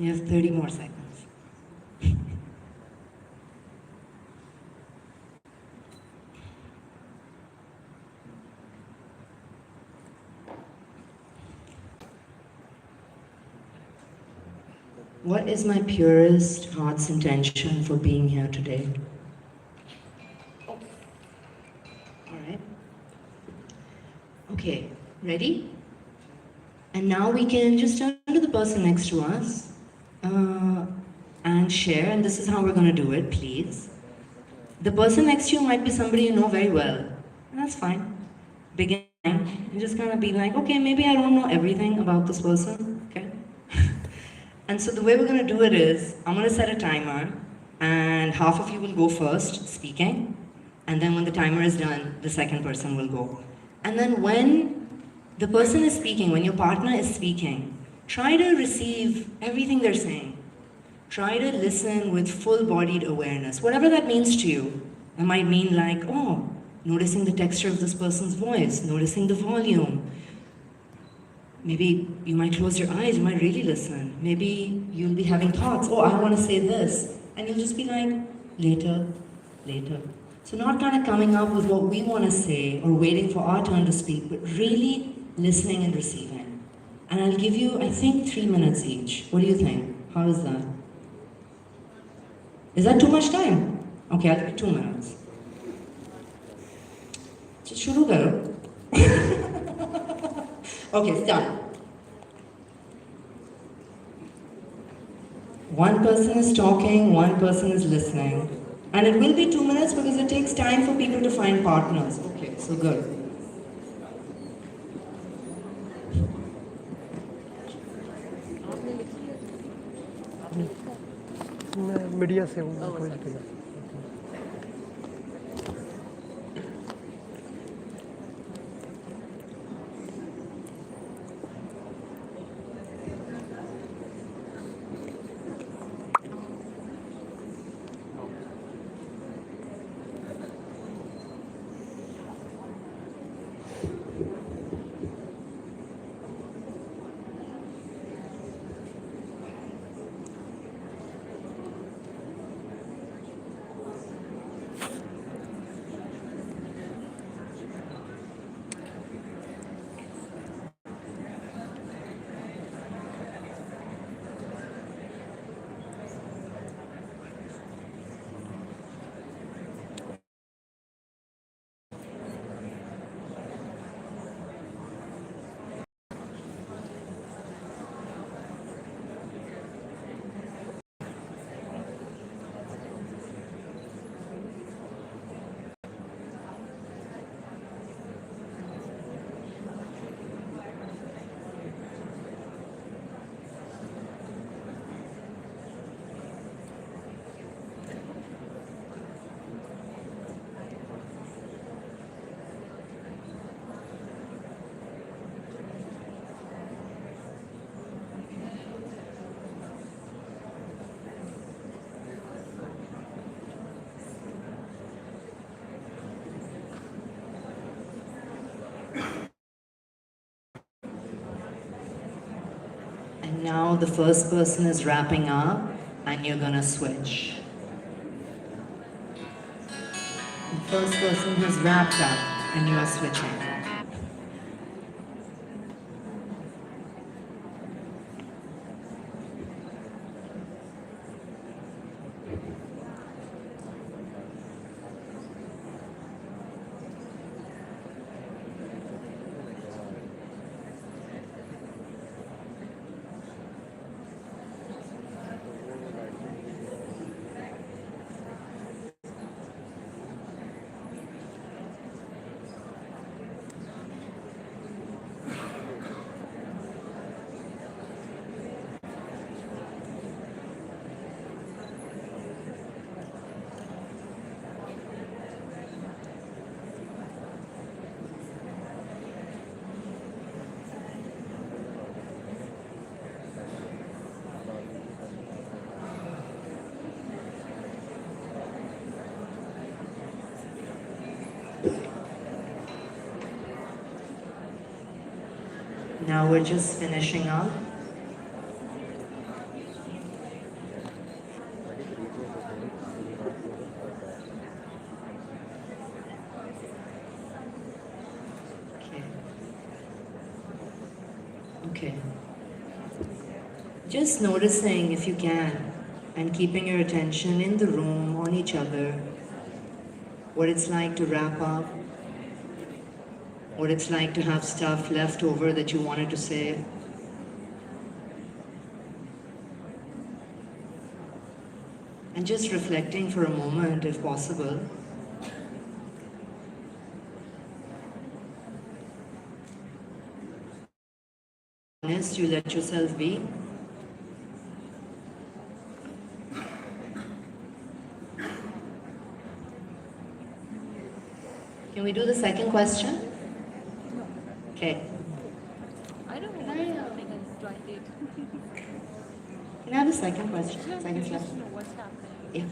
You have 30 more seconds. What is my purest heart's intention for being here today? All right. Okay, ready? And now we can just turn to the person next to us and share, and this is how we're going to do it, please. The person next to you might be somebody you know very well, and that's fine. Begin, and just kind of be like, okay, maybe I don't know everything about this person, okay? And so the way we're going to do it is, I'm going to set a timer, and half of you will go first, speaking, and then when the timer is done, the second person will go. And then when the person is speaking, when your partner is speaking, try to receive everything they're saying. Try to listen with full-bodied awareness, whatever that means to you. It might mean like, oh, noticing the texture of this person's voice, noticing the volume. Maybe you might close your eyes, you might really listen. Maybe you'll be having thoughts, oh, I want to say this. And you'll just be like, later, later. So not kind of coming up with what we want to say or waiting for our turn to speak, but really listening and receiving. And I'll give you, I think, 3 minutes each. What do you think? How is that? Is that too much time? Okay, I'll give you 2 minutes. Just shuru karo. Okay, start. One person is talking, one person is listening. And it will be 2 minutes because it takes time for people to find partners. Okay, so good. Media से हूँ And now the first person is wrapping up and you're gonna switch. The first person has wrapped up and you are switching. Now we're just finishing up. Okay. Just noticing if you can and keeping your attention in the room, on each other, what it's like to wrap up, what it's like to have stuff left over that you wanted to say. And just reflecting for a moment, if possible. Honest, you let yourself be. Can we do the second question? Okay. I don't know Can I, what's happening in joint date. Can I have the second question? Yeah, Second you slide. just know what's happening. Yeah.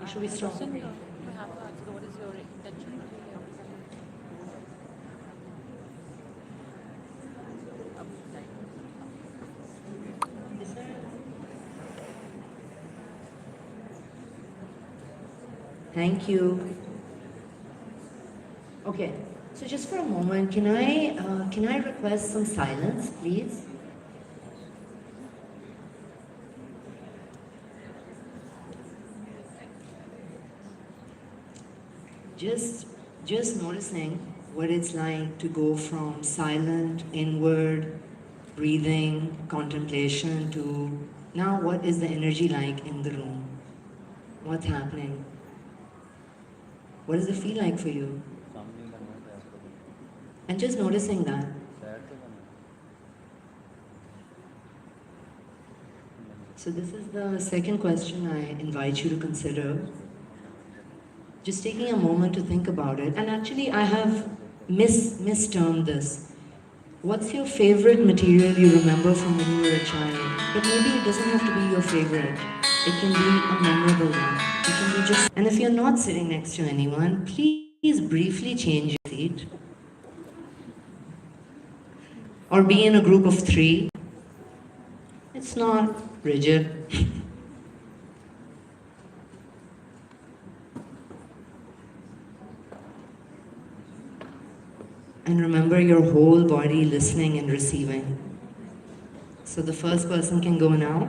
Should we stop? Question, you have to answer what is your intention. Thank you. Okay, so just for a moment, can I request some silence, please? Just noticing what it's like to go from silent, inward, breathing, contemplation to now what is the energy like in the room? What's happening? What does it feel like for you? And just noticing that. So this is the second question I invite you to consider. Just taking a moment to think about it. And actually I have mistermed this. What's your favorite material you remember from when you were a child? But maybe it doesn't have to be your favorite. It can be a memorable one. It can be just... And if you're not sitting next to anyone, please briefly change your seat. Or be in a group of 3. It's not rigid. And remember your whole body listening and receiving. So the first person can go now.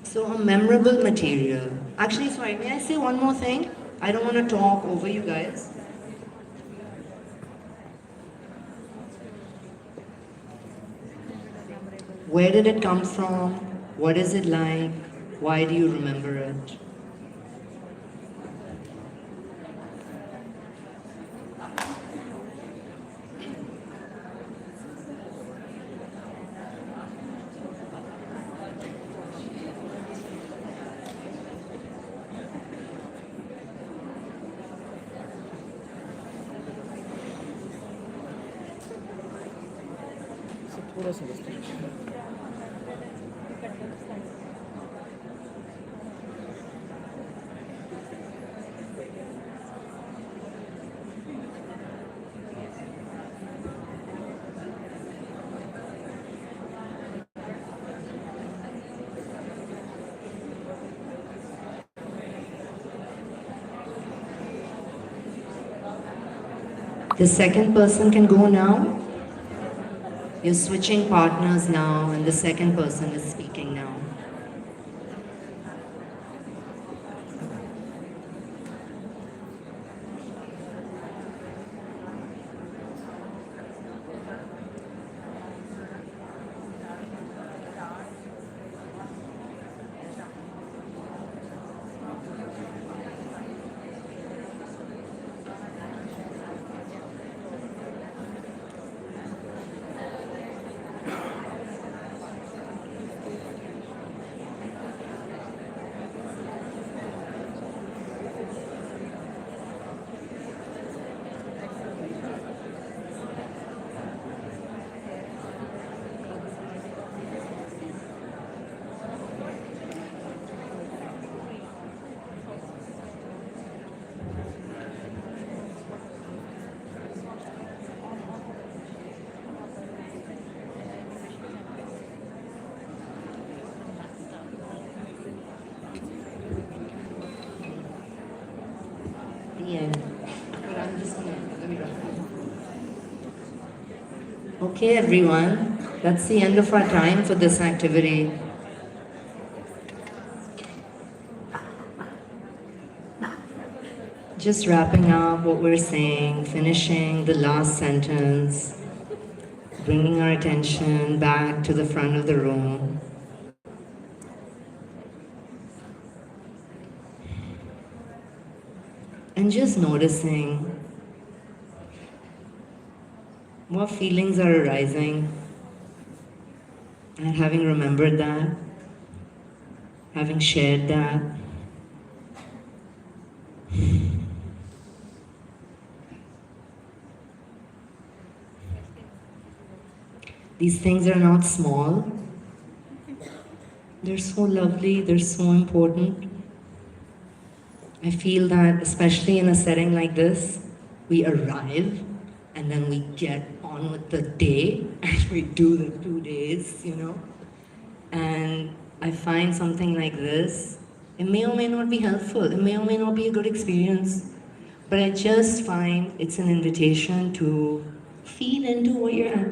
So a memorable material. Actually, sorry, may I say one more thing? I don't want to talk over you guys. Where did it come from? What is it like? Why do you remember it? थोड़ा सा बस The second person can go now. You're switching partners now, and the second person is speaking now. the end. But I'm just gonna let me wrap it. Okay, everyone, that's the end of our time for this activity. Just wrapping up what we're saying, finishing the last sentence, bringing our attention back to the front of the room. And just noticing what feelings are arising, and having remembered that, having shared that. These things are not small. They're so lovely, they're so important. I feel that, especially in a setting like this, we arrive and then we get on with the day and we do the 2 days, you know. And I find something like this, it may or may not be helpful, it may or may not be a good experience, but I just find it's an invitation to feel into what you're actually